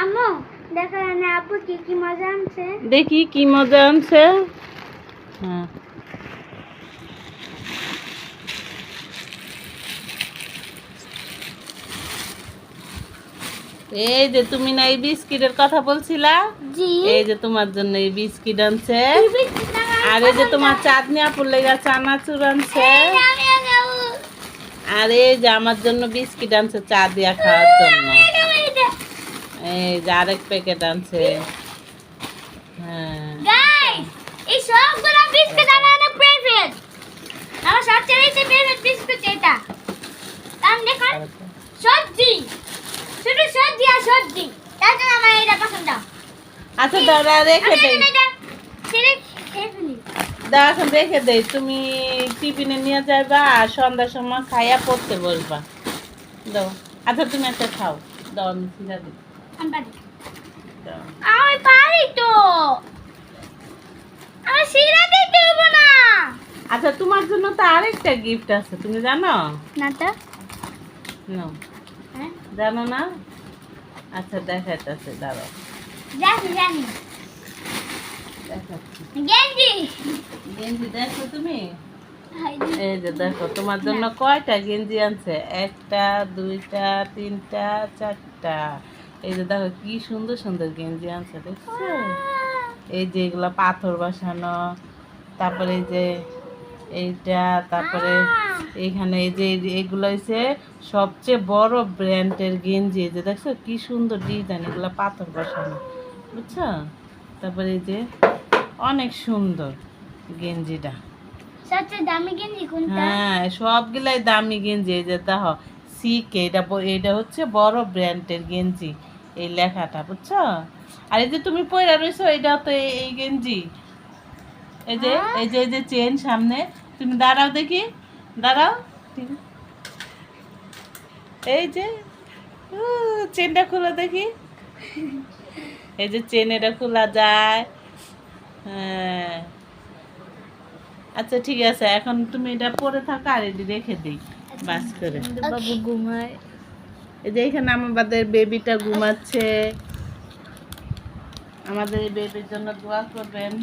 আম্মু দেখো না আপু কি কি মজা আনছে। দেখি কি মজা আনছে। হ্যাঁ এই যে তুমি না এই বিস্কিটের কথা বলছিলা, জি এই যে তোমার জন্য এই বিস্কিট আনছে। আর এই যে তোমার চাঁদনি আপুর লেগা চানাচুর আনছে। আর এই যে আমার জন্য বিস্কিট আনছে চা দিয়া খাওয়ার জন্য। এই যে আরেক প্যাকেট আনছে। হ্যাঁ গাইস এই সবগুলো বিস্কুট আমার অনেক ফেভারিট। আমার সবচেয়ে ফেভারিট বিস্কুট এটা। কারণ দেখুন সবজি, শুধু সবজি আর সবজি, তার জন্য আমার এটা পছন্দ। আচ্ছা দাঁড়া রেখে দেই, দাঁড়া এখন রেখে দেই। তুমি টিফিনে নিয়ে যাবা আর সন্ধ্যার সময় খাইয়া পড়তে বসবা। দাও আচ্ছা তুমি একটা খাও, দাও আমি সিরা দিই। দাও। আমি পারি তো, আমি সিরা দিতে হবে না। আচ্ছা তোমার জন্য তো আরেকটা গিফট আছে, তুমি জানো না তো নাও, হ্যাঁ জানো না? আচ্ছা দেখাইতেছে, দাঁড়াও জানি জানি দেখাচ্ছি। গেঞ্জি। গেঞ্জি দেখো তুমি, এই যে দেখো তোমার জন্য কয়টা গেঞ্জি আনছে, একটা দুইটা তিনটা চারটা। এই যে দেখো কি সুন্দর সুন্দর গেঞ্জি আনছে, দেখছো? এই যে এগুলা পাথর বসানো, তারপরে এই যে এইটা, তারপরে এইখানে এই যে এইগুলো হচ্ছে সবচেয়ে বড় ব্র্যান্ডের গেঞ্জি। এই যে দেখছো কি সুন্দর ডিজাইন, এগুলা পাথর বসানো, বুঝছো? তারপরে এই যে অনেক সুন্দর গেঞ্জিটা। সবচেয়ে দামি গেঞ্জি কোনটা? হ্যাঁ সবগুলাই দামি গেঞ্জি। এই যে দেখো সিকে, এটা হচ্ছে বড় ব্র্যান্ডের গেঞ্জি, এই লেখাটা, বুঝছো? আর এই যে তুমি পরে রয়েছো এটা তো এই গেঞ্জি। এই যে এই যে চেন সামনে, তুমি দাঁড়াও দেখি, দাঁড়াও, ঠিক আছে। এই যে চেনটা খোলা দেখি, এই যে চেন এটা খোলা যায়। হ্যাঁ আচ্ছা ঠিক আছে, এখন তুমি এটা পরে থাকো আর এটি রেখে দিই বাস করে। বাবু ঘুমায়। এই যে এখানে আমাদের বেবিটা ঘুমাচ্ছে, আমাদের এই বেবির জন্য দোয়া করবেন।